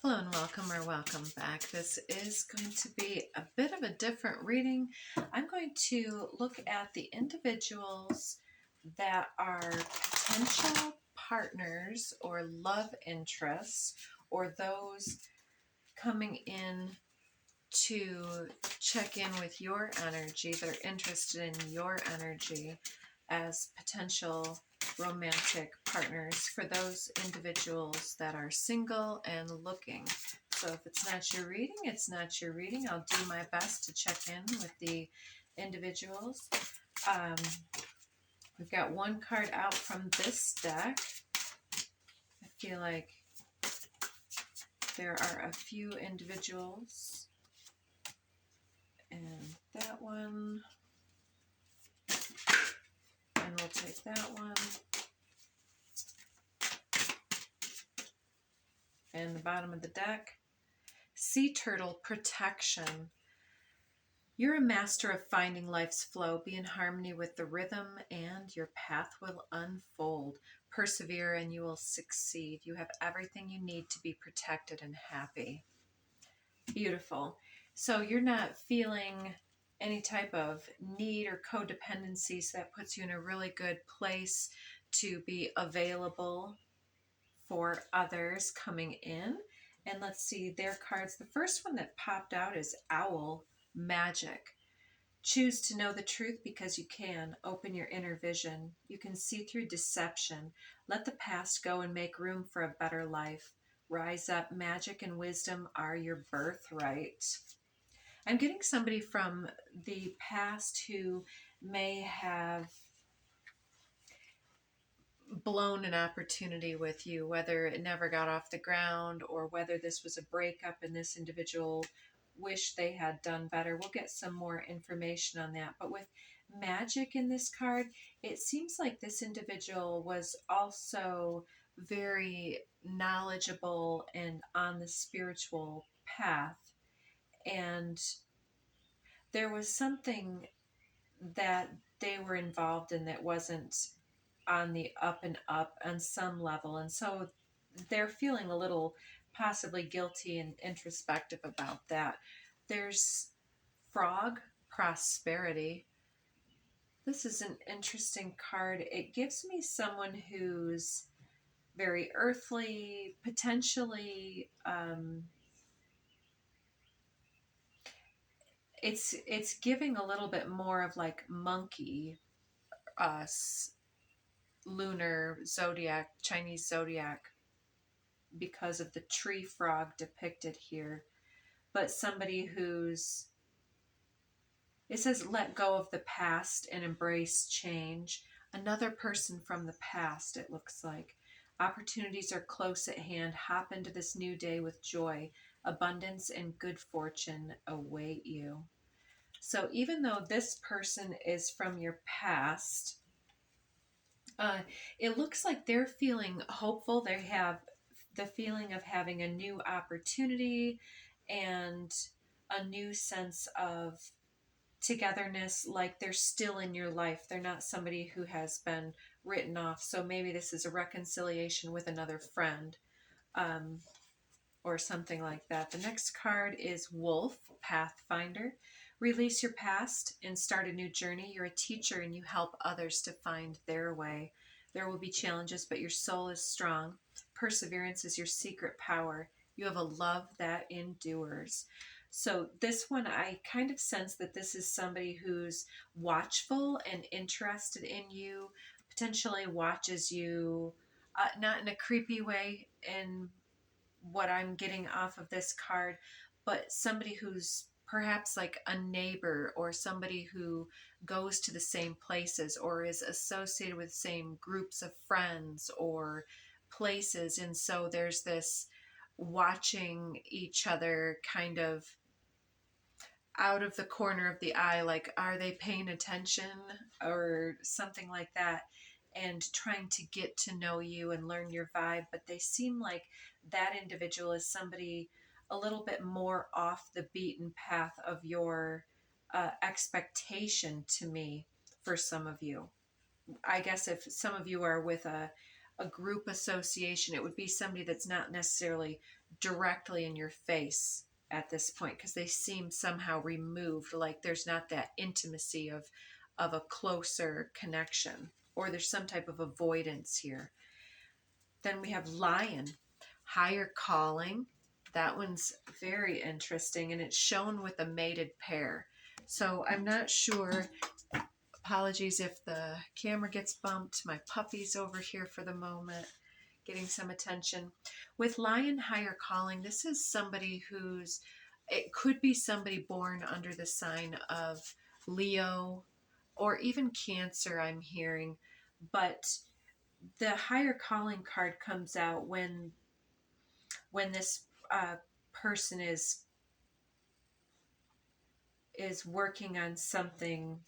Hello and welcome or welcome back. This is going to be a bit of a different reading. I'm going to look at the individuals that are potential partners or love interests, or those coming in to check in with your energy, that are interested in your energy as potential romantic partners, for those individuals that are single and looking. So if it's not your reading, it's not your reading. I'll do my best to check in with the individuals. We've got one card out from this deck. I feel like there are a few individuals. And that one. And we'll take that one. And the bottom of the deck. Sea Turtle Protection. You're a master of finding life's flow. Be in harmony with the rhythm and your path will unfold. Persevere and you will succeed. You have everything you need to be protected and happy. Beautiful. So you're not feeling any type of need or codependency, so that puts you in a really good place to be available for others coming in. And let's see their cards. The first one that popped out is Owl Magic. Choose to know the truth because you can. Open your inner vision. You can see through deception. Let the past go and make room for a better life. Rise up. Magic and wisdom are your birthright. I'm getting somebody from the past who may have blown an opportunity with you, whether it never got off the ground or whether this was a breakup and this individual wished they had done better. We'll get some more information on that. But with magic in this card, it seems like this individual was also very knowledgeable and on the spiritual path. And there was something that they were involved in that wasn't on the up and up on some level. And so they're feeling a little possibly guilty and introspective about that. There's Frog Prosperity. This is an interesting card. It gives me someone who's very earthly, potentially it's giving a little bit more of like monkey, lunar zodiac, Chinese zodiac, because of the tree frog depicted here. But somebody who's, it says let go of the past and embrace change. Another person from the past, it looks like. Opportunities are close at hand. Hop into this new day with joy. Abundance and good fortune await you. So even though this person is from your past, it looks like they're feeling hopeful. They have the feeling of having a new opportunity and a new sense of togetherness, like they're still in your life. They're not somebody who has been written off. So maybe this is a reconciliation with another friend, or something like that. The next card is Wolf Pathfinder. Release your past and start a new journey. You're a teacher and you help others to find their way. There will be challenges, but your soul is strong. Perseverance is your secret power. You have a love that endures. So this one, I kind of sense that this is somebody who's watchful and interested in you, potentially watches you, not in a creepy way in what I'm getting off of this card, but somebody who's perhaps like a neighbor or somebody who goes to the same places or is associated with same groups of friends or places. And so there's this watching each other kind of out of the corner of the eye, like, are they paying attention or something like that, and trying to get to know you and learn your vibe. But they seem like that individual is somebody a little bit more off the beaten path of your expectation to me for some of you. I guess if some of you are with a group association, it would be somebody that's not necessarily directly in your face at this point, because they seem somehow removed, like there's not that intimacy of a closer connection, or there's some type of avoidance here. Then we have Lion, higher calling. That one's very interesting, and it's shown with a mated pair. So I'm not sure. Apologies if the camera gets bumped. My puppy's over here for the moment, getting some attention. With Lion higher calling, this is somebody it could be somebody born under the sign of Leo or even Cancer, I'm hearing. But the higher calling card comes out when this person is working on something.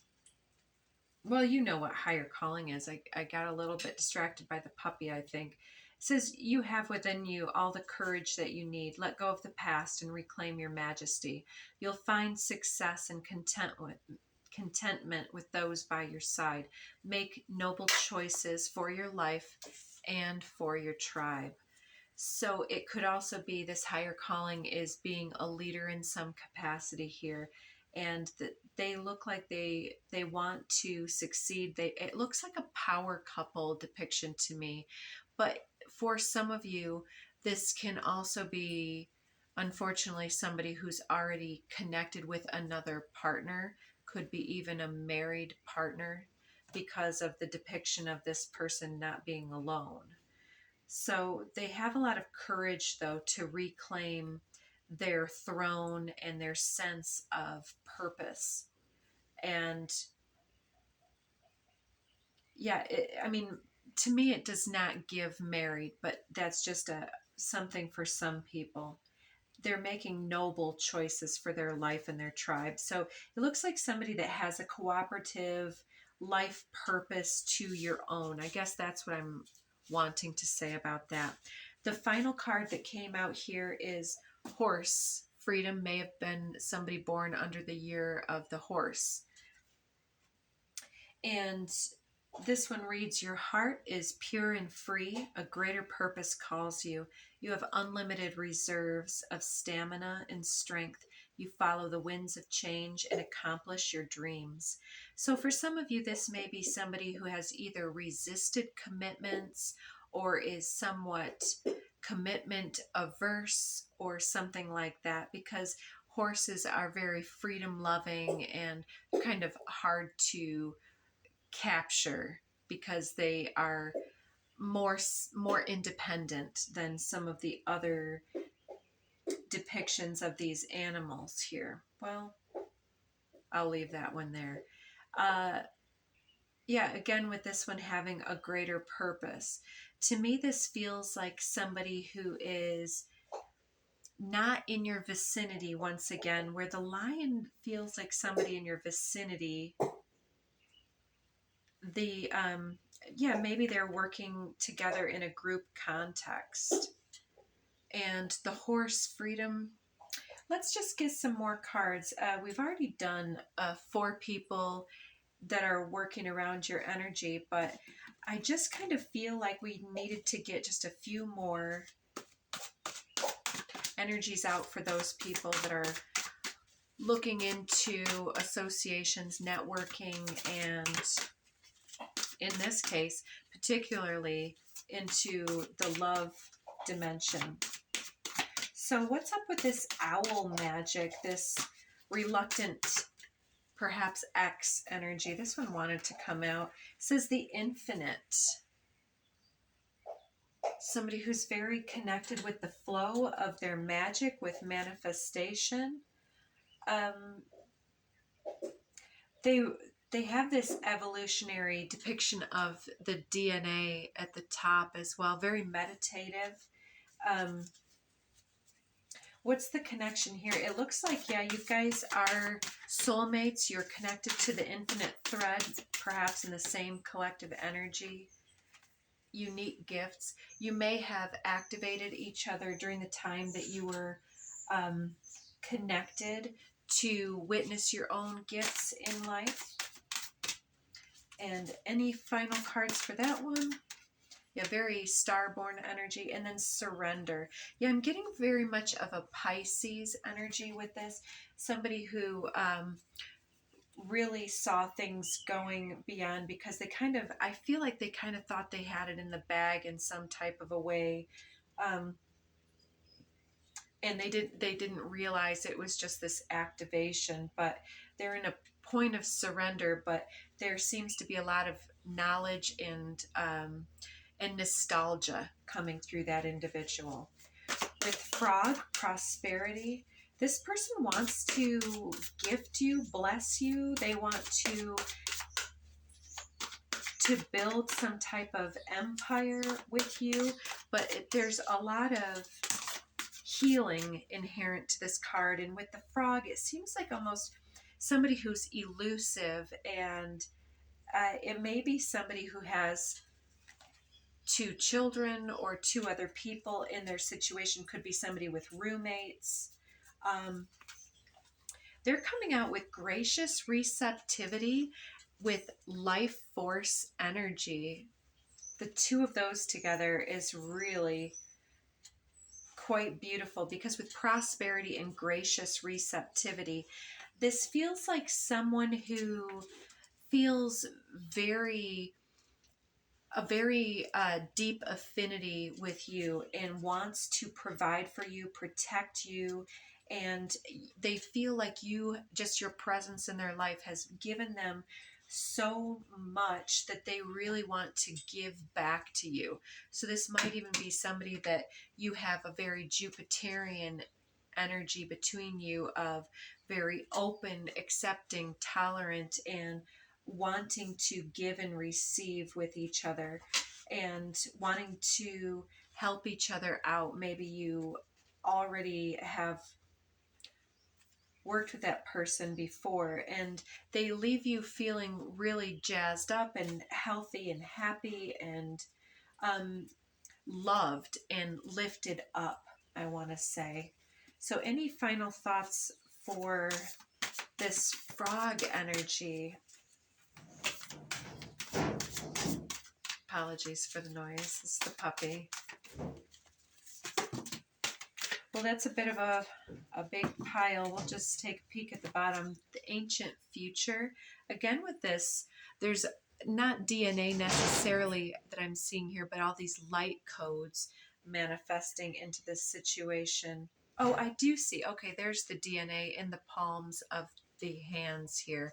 Well, you know what higher calling is. I got a little bit distracted by the puppy, I think. It says, you have within you all the courage that you need. Let go of the past and reclaim your majesty. You'll find success and contentment with those by your side. Make noble choices for your life and for your tribe. So it could also be this higher calling is being a leader in some capacity here, and they look like they want to succeed. It looks like a power couple depiction to me, but for some of you, this can also be, unfortunately, somebody who's already connected with another partner. Could be even a married partner, because of the depiction of this person not being alone. So they have a lot of courage, though, to reclaim their throne and their sense of purpose. And yeah, I mean, to me, it does not give married, but that's just something for some people. They're making noble choices for their life and their tribe. So it looks like somebody that has a cooperative life purpose to your own. I guess that's what I'm wanting to say about that. The final card that came out here is Horse. Freedom may have been somebody born under the year of the horse. And this one reads, your heart is pure and free. A greater purpose calls you. You have unlimited reserves of stamina and strength. You follow the winds of change and accomplish your dreams. So for some of you, this may be somebody who has either resisted commitments or is somewhat commitment averse or something like that, because horses are very freedom loving and kind of hard to capture because they are more independent than some of the other depictions of these animals here. Well, I'll leave that one there. Yeah, again, with this one having a greater purpose. To me, this feels like somebody who is not in your vicinity once again, where the lion feels like somebody in your vicinity. Maybe they're working together in a group context. And the horse, freedom. Let's just get some more cards. We've already done 4 people that are working around your energy, but I just kind of feel like we needed to get just a few more energies out for those people that are looking into associations, networking, and in this case, particularly into the love dimension. So what's up with this owl magic, this reluctant, perhaps X energy? This one wanted to come out. It says the infinite. Somebody who's very connected with the flow of their magic, with manifestation. They have this evolutionary depiction of the DNA at the top as well. Very meditative. What's the connection here? It looks like, yeah, you guys are soulmates. You're connected to the infinite thread, perhaps in the same collective energy. Unique gifts. You may have activated each other during the time that you were connected to witness your own gifts in life. And any final cards for that one? Yeah, very starborn energy. And then surrender. Yeah, I'm getting very much of a Pisces energy with this. Somebody who really saw things going beyond, because they kind of, I feel like they kind of thought they had it in the bag in some type of a way. Um, and they didn't realize it was just this activation, but they're in a point of surrender. But there seems to be a lot of knowledge and nostalgia coming through that individual. With frog, prosperity. This person wants to gift you, bless you. They want to build some type of empire with you, but there's a lot of healing inherent to this card. And with the frog, it seems like almost somebody who's elusive, and it may be somebody who has two children or two other people in their situation. Could be somebody with roommates. They're coming out with gracious receptivity with life force energy. The two of those together is really quite beautiful, because with prosperity and gracious receptivity, this feels like someone who feels a very deep affinity with you and wants to provide for you, protect you, and they feel like you, just your presence in their life has given them so much that they really want to give back to you. So this might even be somebody that you have a very Jupiterian energy between you, of very open, accepting, tolerant, and wanting to give and receive with each other, and wanting to help each other out. Maybe you already have worked with that person before, and they leave you feeling really jazzed up and healthy and happy and loved and lifted up, I want to say. So any final thoughts for this frog energy? Apologies for the noise. It's the puppy. Well, that's a bit of a big pile. We'll just take a peek at the bottom. The ancient future. Again, with this, there's not DNA necessarily that I'm seeing here, but all these light codes manifesting into this situation. Oh, I do see. Okay, there's the DNA in the palms of the hands here.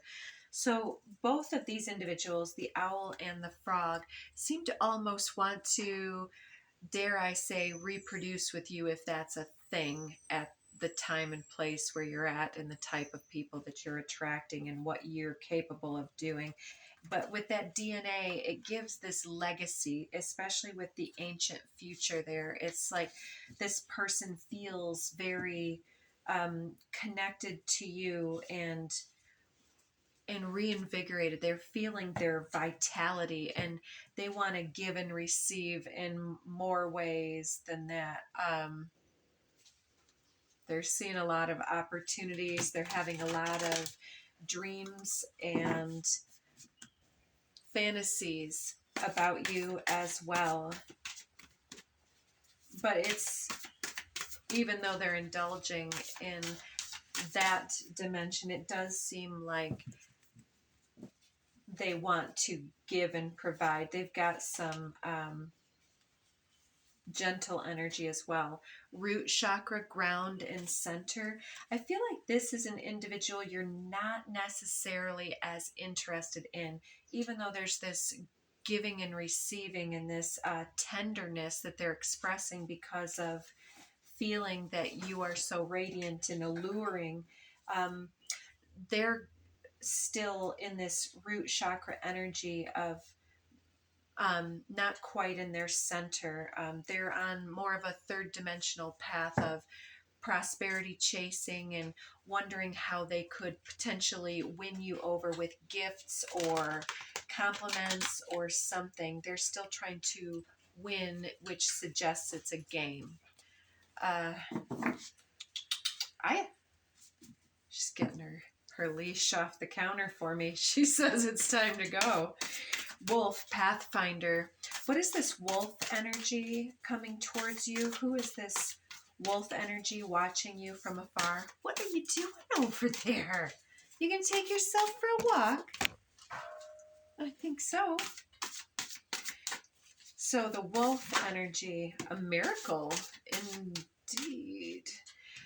So both of these individuals, the owl and the frog, seem to almost want to, dare I say, reproduce with you, if that's a thing, at the time and place where you're at, and the type of people that you're attracting and what you're capable of doing. But with that DNA, it gives this legacy, especially with the ancient future there. It's like this person feels very connected to you and reinvigorated. They're feeling their vitality, and they want to give and receive in more ways than that. They're seeing a lot of opportunities. They're having a lot of dreams and fantasies about you as well. But it's, even though they're indulging in that dimension, it does seem like they want to give and provide. They've got some gentle energy as well. Root chakra, ground and center. I feel like this is an individual you're not necessarily as interested in, even though there's this giving and receiving and this tenderness that they're expressing because of feeling that you are so radiant and alluring. They're still in this root chakra energy of not quite in their center. They're on more of a third dimensional path of prosperity chasing and wondering how they could potentially win you over with gifts or compliments or something. They're still trying to win, which suggests it's a game. She's getting her leash off the counter for me. She says it's time to go. Wolf Pathfinder. What is this wolf energy coming towards you? Who is this wolf energy watching you from afar? What are you doing over there? You can take yourself for a walk. I think so. So the wolf energy, a miracle indeed.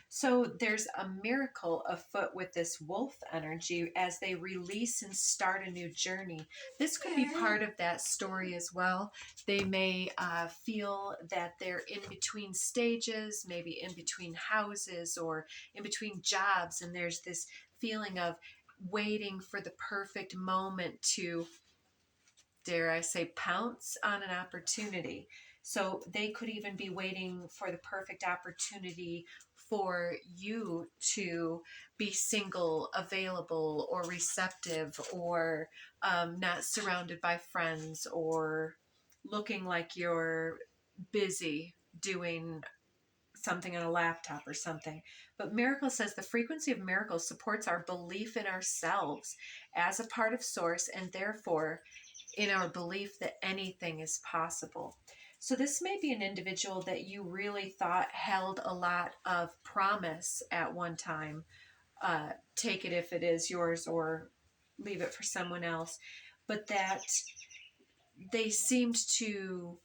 So there's a miracle afoot with this wolf energy as they release and start a new journey. This could be part of that story as well. They may feel that they're in between stages, maybe in between houses or in between jobs, and there's this feeling of waiting for the perfect moment to, dare I say, pounce on an opportunity. So they could even be waiting for the perfect opportunity for you to be single, available, or receptive, or not surrounded by friends, or looking like you're busy doing something on a laptop or something. But Miracle says the frequency of miracles supports our belief in ourselves as a part of Source, and therefore in our belief that anything is possible. So this may be an individual that you really thought held a lot of promise at one time. Take it if it is yours or leave it for someone else. But that they seemed to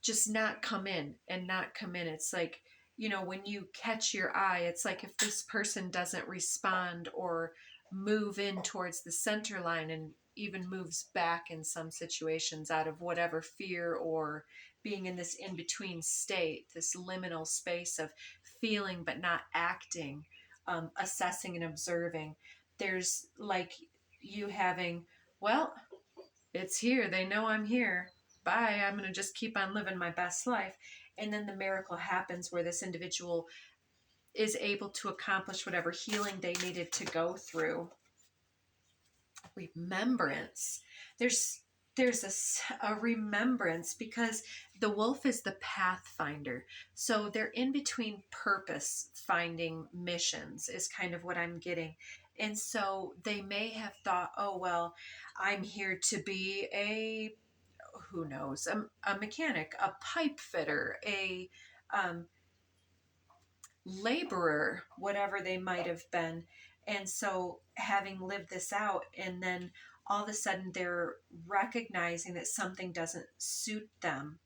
just not come in and not come in. It's like, when you catch your eye, it's like if this person doesn't respond or move in towards the center line and even moves back in some situations out of whatever fear or being in this in-between state, this liminal space of feeling but not acting, assessing and observing. There's like you having, well, it's here. They know I'm here. Bye. I'm going to just keep on living my best life. And then the miracle happens where this individual is able to accomplish whatever healing they needed to go through. Remembrance. There's a remembrance because the wolf is the pathfinder. So they're in between purpose finding missions is kind of what I'm getting. And so they may have thought, oh, well, I'm here to be a, who knows, a mechanic, a pipe fitter, a laborer, whatever they might have been. And so having lived this out, and then all of a sudden they're recognizing that something doesn't suit them,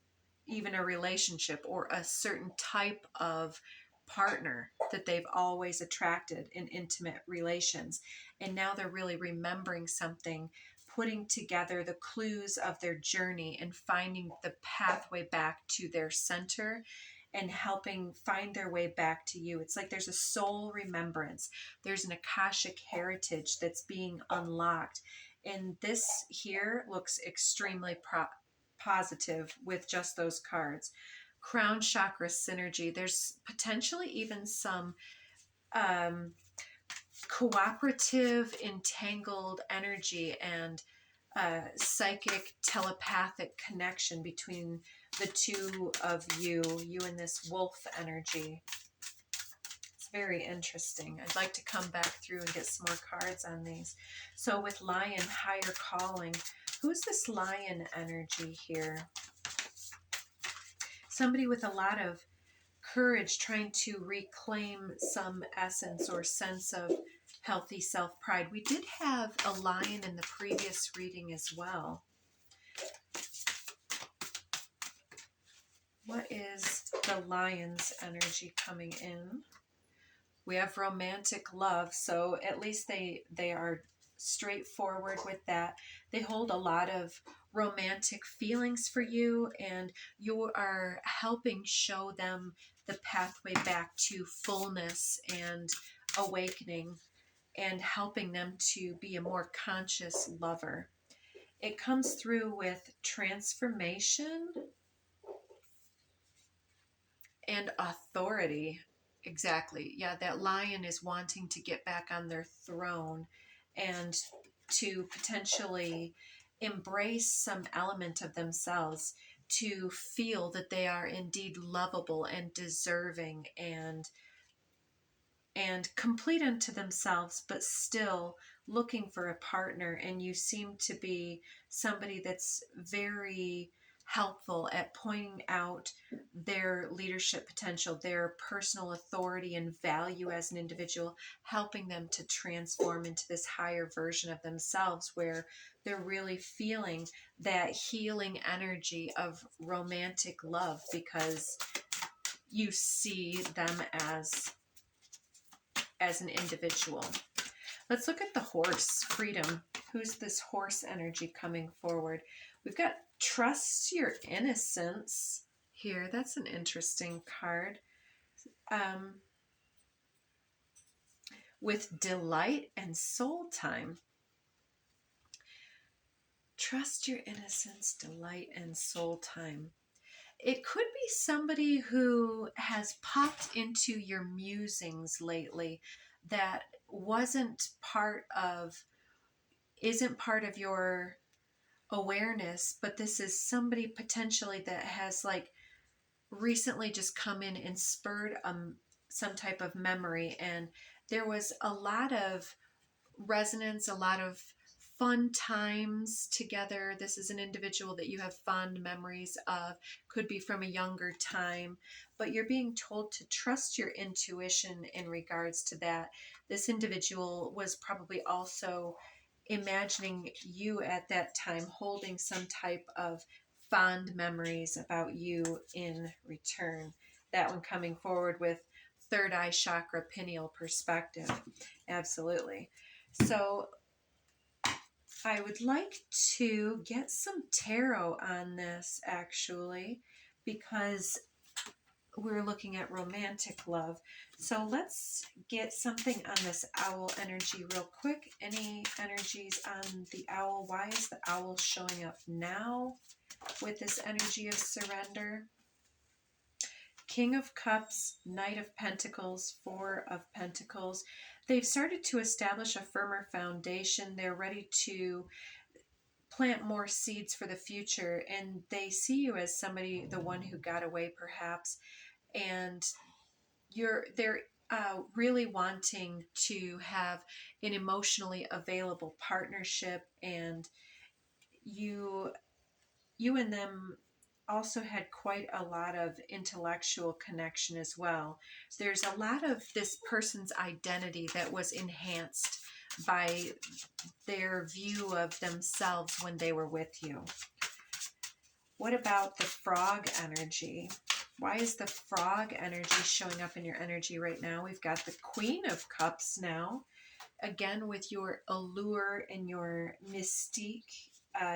even a relationship or a certain type of partner that they've always attracted in intimate relations. And now they're really remembering something, putting together the clues of their journey and finding the pathway back to their center and helping find their way back to you. It's like there's a soul remembrance. There's an Akashic heritage that's being unlocked. And this here looks extremely positive with just those cards. Crown chakra synergy. There's potentially even some cooperative, entangled energy and psychic telepathic connection between the two of you and this wolf energy. It's very interesting. I'd like to come back through and get some more cards on these. So with lion, higher calling, who's this lion energy here? Somebody with a lot of courage trying to reclaim some essence or sense of healthy self-pride. We did have a lion in the previous reading as well. What is the lion's energy coming in? We have romantic love, so at least they are straightforward with that. They hold a lot of romantic feelings for you, and you are helping show them the pathway back to fullness and awakening and helping them to be a more conscious lover. It comes through with transformation and authority. Exactly. Yeah, that lion is wanting to get back on their throne and to potentially embrace some element of themselves, to feel that they are indeed lovable and deserving and and complete unto themselves, but still looking for a partner. And you seem to be somebody that's very helpful at pointing out their leadership potential, their personal authority and value as an individual, helping them to transform into this higher version of themselves where they're really feeling that healing energy of romantic love, because you see them as an individual. Let's look at the horse, freedom. Who's this horse energy coming forward? We've got trust your innocence here. That's an interesting card. With delight and soul time. Trust your innocence, delight, and soul time. It could be somebody who has popped into your musings lately that isn't part of your awareness, but this is somebody potentially that has like recently just come in and spurred some type of memory, and there was a lot of resonance, a lot of fun times together. This is an individual that you have fond memories of, could be from a younger time, but you're being told to trust your intuition in regards to that. This individual was probably also imagining you at that time holding some type of fond memories about you in return. That one coming forward with third eye chakra, pineal perspective. Absolutely. So I would like to get some tarot on this, actually, because we're looking at romantic love. So let's get something on this owl energy real quick. Any energies on the owl? Why is the owl showing up now with this energy of surrender? King of Cups, Knight of Pentacles, Four of Pentacles. They've started to establish a firmer foundation. They're ready to plant more seeds for the future, and they see you as somebody, the one who got away perhaps, and they're really wanting to have an emotionally available partnership, and you and them also had quite a lot of intellectual connection as well. There's a lot of this person's identity that was enhanced by their view of themselves when they were with you. What about the frog energy? Why is the frog energy showing up in your energy right now? We've got the Queen of Cups now. Again, with your allure and your mystique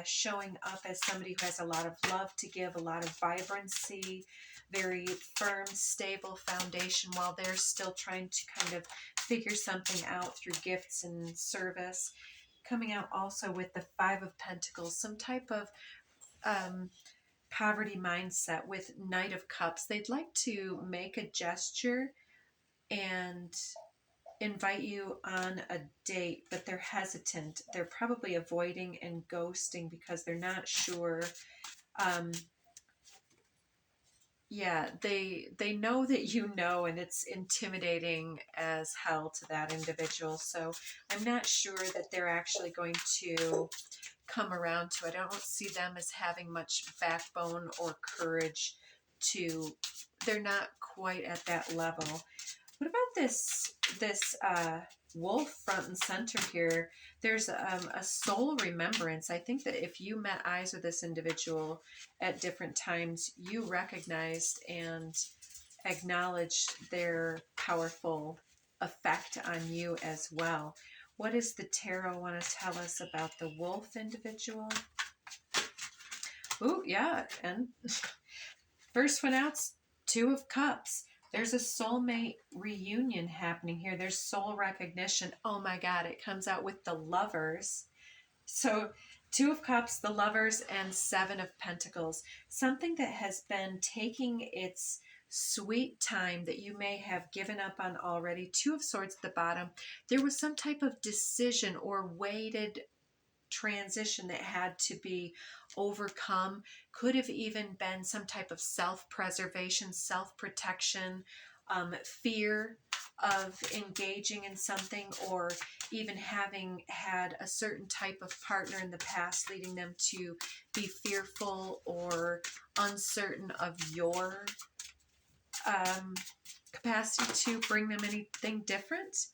showing up as somebody who has a lot of love to give, a lot of vibrancy, very firm, stable foundation while they're still trying to kind of figure something out through gifts and service. Coming out also with the Five of Pentacles, some type of poverty mindset with Knight of Cups. They'd like to make a gesture and invite you on a date, but they're hesitant. They're probably avoiding and ghosting because they're not sure. They know that you know, and it's intimidating as hell to that individual. So I'm not sure that they're actually going to come around to it. I don't see them as having much backbone or courage they're not quite at that level. What about this wolf front and center here? There's a soul remembrance. I think that if you met eyes with this individual at different times, you recognized and acknowledged their powerful effect on you as well. What does the tarot want to tell us about the wolf individual? Ooh, yeah, and first one out's Two of Cups. There's a soulmate reunion happening here. There's soul recognition. Oh my God, it comes out with the Lovers. So Two of Cups, the Lovers, and Seven of Pentacles. Something that has been taking its sweet time that you may have given up on already. Two of Swords at the bottom. There was some type of decision or weighted transition that had to be overcome. Could have even been some type of self-preservation, self-protection, fear of engaging in something, or even having had a certain type of partner in the past leading them to be fearful or uncertain of your capacity to bring them anything different.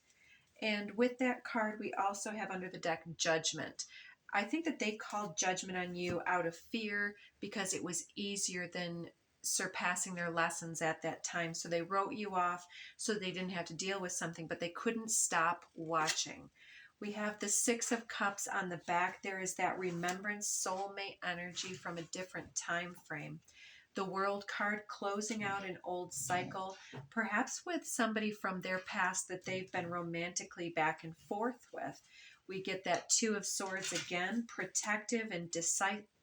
And with that card, we also have under the deck Judgment. I think that they called judgment on you out of fear because it was easier than surpassing their lessons at that time. So they wrote you off so they didn't have to deal with something, but they couldn't stop watching. We have the Six of Cups on the back. There is that remembrance, soulmate energy from a different time frame. The World card, closing out an old cycle, perhaps with somebody from their past that they've been romantically back and forth with. We get that Two of Swords again, protective and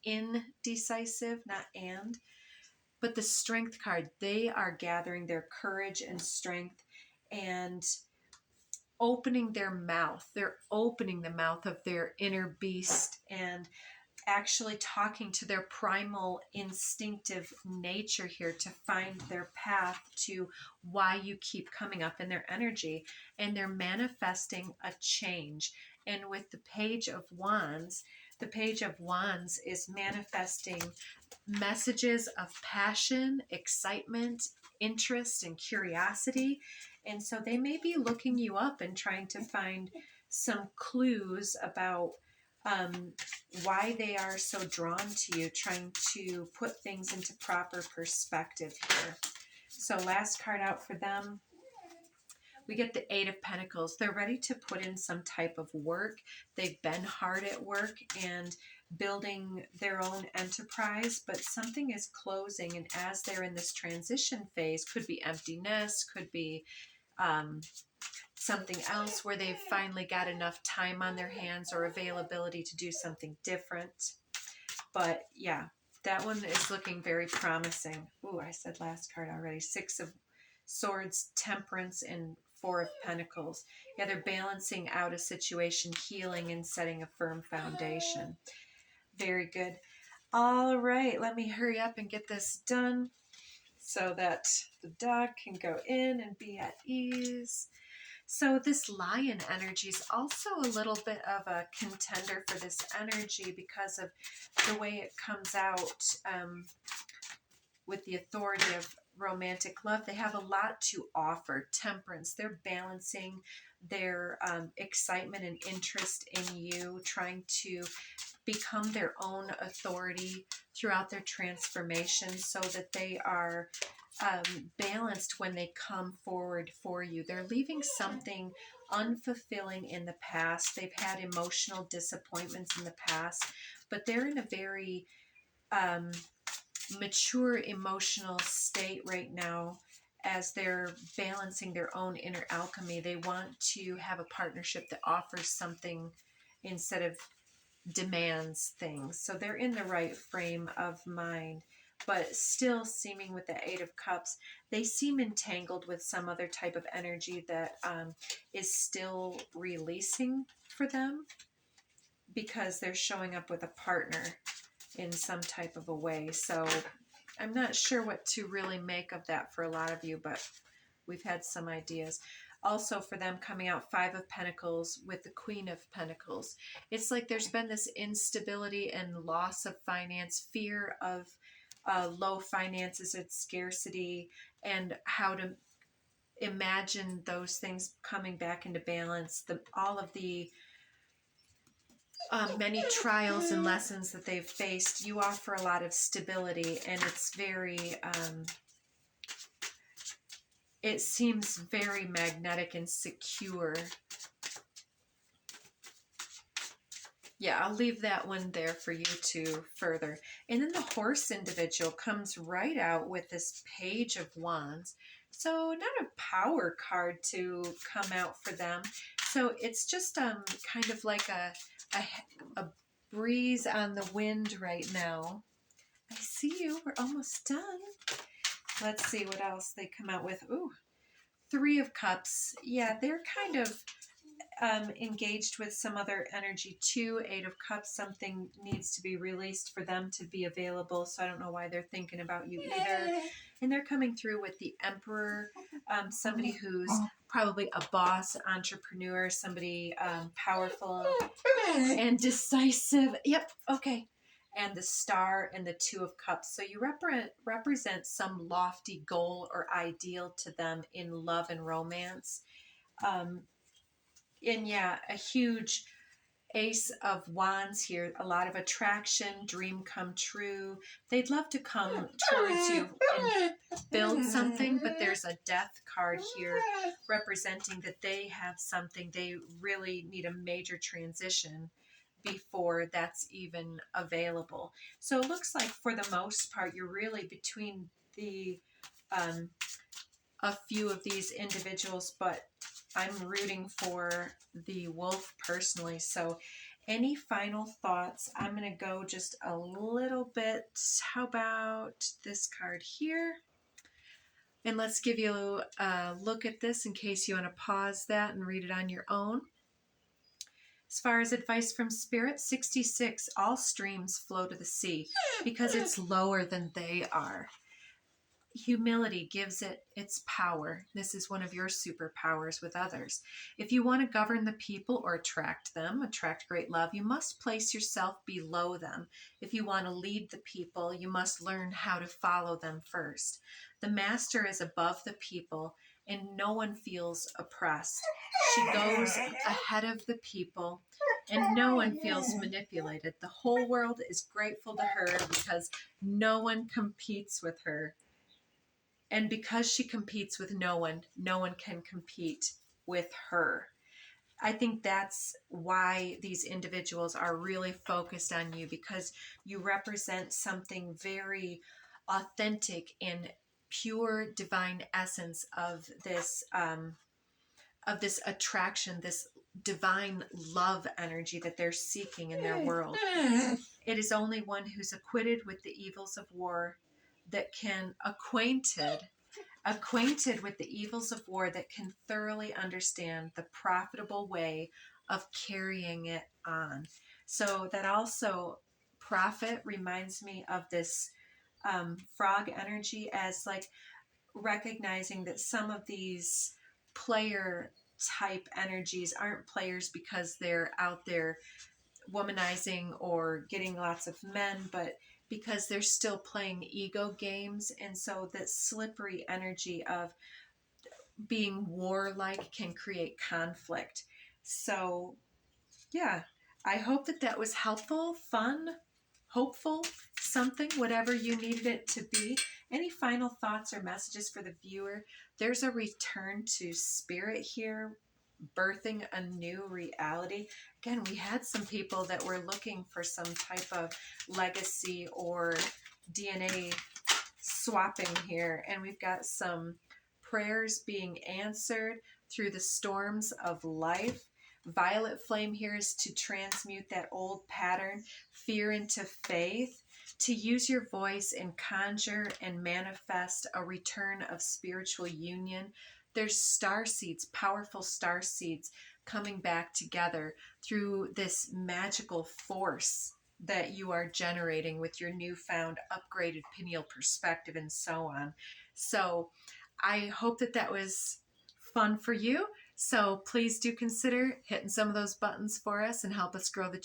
indecisive, not and. But the Strength card, they are gathering their courage and strength and opening their mouth. They're opening the mouth of their inner beast and actually talking to their primal instinctive nature here to find their path to why you keep coming up in their energy. And they're manifesting a change. And with the Page of Wands, the Page of Wands is manifesting messages of passion, excitement, interest, and curiosity. And so they may be looking you up and trying to find some clues about why they are so drawn to you, trying to put things into proper perspective here. So last card out for them, we get the Eight of Pentacles. They're ready to put in some type of work. They've been hard at work and building their own enterprise, but something is closing. And as they're in this transition phase, could be emptiness, could be something else where they've finally got enough time on their hands or availability to do something different. But yeah, that one is looking very promising. Ooh, I said last card already. Six of Swords, Temperance, and Four of Pentacles. Yeah, they're balancing out a situation, healing, and setting a firm foundation. Very good. All right, let me hurry up and get this done so that the dog can go in and be at ease. So this Lion energy is also a little bit of a contender for this energy because of the way it comes out with the authority of romantic love. They have a lot to offer. Temperance, they're balancing their excitement and interest in you, trying to become their own authority throughout their transformation so that they are balanced when they come forward for you. They're leaving something unfulfilling in the past. They've had emotional disappointments in the past, but they're in a very mature emotional state right now as they're balancing their own inner alchemy. They want to have a partnership that offers something instead of demands things. So they're in the right frame of mind, but still seeming with the Eight of Cups, they seem entangled with some other type of energy that is still releasing for them because they're showing up with a partner in some type of a way. So I'm not sure what to really make of that for a lot of you, but we've had some ideas. Also for them coming out Five of Pentacles with the Queen of Pentacles. It's like there's been this instability and loss of finance, fear of low finances and scarcity, and how to imagine those things coming back into balance. All of the many trials and lessons that they've faced, you offer a lot of stability, and it's very... it seems very magnetic and secure. Yeah, I'll leave that one there for you to further. And then the Horse individual comes right out with this Page of Wands. So not a power card to come out for them. So it's just kind of like a breeze on the wind right now. I see you. We're almost done. Let's see what else they come out with. Ooh, Three of Cups. Yeah, they're kind of engaged with some other energy too. 8 of Cups, something needs to be released for them to be available. So I don't know why they're thinking about you either. And they're coming through with the Emperor, somebody who's probably a boss, entrepreneur, somebody powerful and decisive. Yep, okay. And the Star and the 2 of Cups. So you represent some lofty goal or ideal to them in love and romance. And yeah, a huge Ace of Wands here, a lot of attraction, dream come true. They'd love to come towards you and build something, but there's a Death card here representing that they have something. They really need a major transition before that's even available. So it looks like for the most part, you're really between the a few of these individuals, but I'm rooting for the wolf personally. So any final thoughts? I'm going to go just a little bit. How about this card here? And let's give you a look at this in case you want to pause that and read it on your own. As far as advice from Spirit, 66, all streams flow to the sea because it's lower than they are. Humility gives it its power. This is one of your superpowers with others. If you want to govern the people or attract them, attract great love, you must place yourself below them. If you want to lead the people, you must learn how to follow them first. The master is above the people, and no one feels oppressed. She goes ahead of the people, and no one feels manipulated. The whole world is grateful to her because no one competes with her. And because she competes with no one can compete with her. I think that's why these individuals are really focused on you, because you represent something very authentic and pure divine essence of this attraction, this divine love energy that they're seeking in their world. It is only one who's acquitted with the evils of war that can acquainted with the evils of war that can thoroughly understand the profitable way of carrying it on. So that also, profit reminds me of this frog energy, as like recognizing that some of these player type energies aren't players because they're out there womanizing or getting lots of men, but because they're still playing ego games. And so that slippery energy of being warlike can create conflict. So yeah, I hope that was helpful, fun, hopeful, something, whatever you needed it to be. Any final thoughts or messages for the viewer? There's a return to spirit here, birthing a new reality. Again, we had some people that were looking for some type of legacy or DNA swapping here, and we've got some prayers being answered through the storms of life. Violet flame here is to transmute that old pattern, fear into faith, to use your voice and conjure and manifest a return of spiritual union. There's star seeds, powerful star seeds coming back together through this magical force that you are generating with your newfound upgraded pineal perspective and so on. So I hope that was fun for you. So please do consider hitting some of those buttons for us and help us grow the